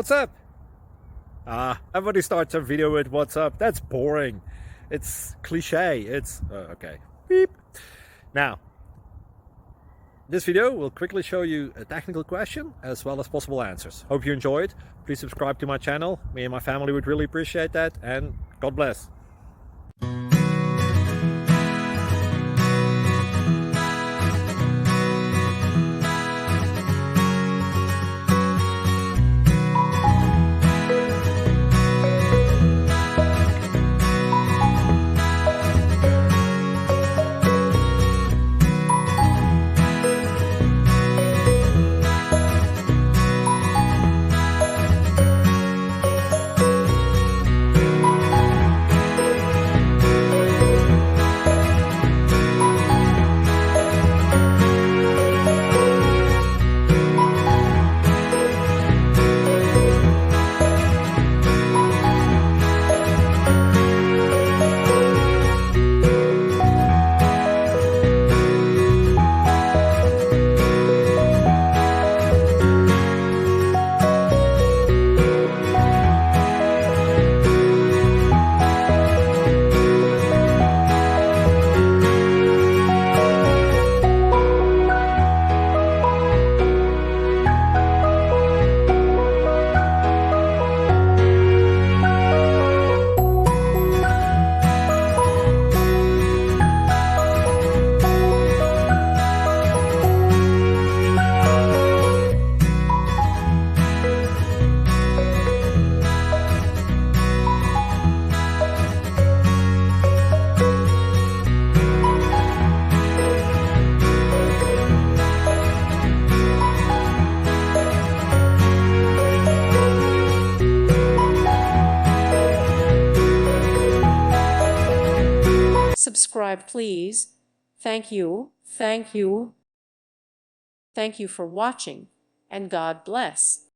What's up? Everybody starts a video with what's up. That's boring. It's cliche. It's okay. Beep. Now, this video will quickly show you a technical question as well as possible answers. Hope you enjoyed. Please subscribe to my channel. Me and my family would really appreciate that, and God bless. Subscribe, please. Thank you. Thank you. Thank you for watching, and God bless.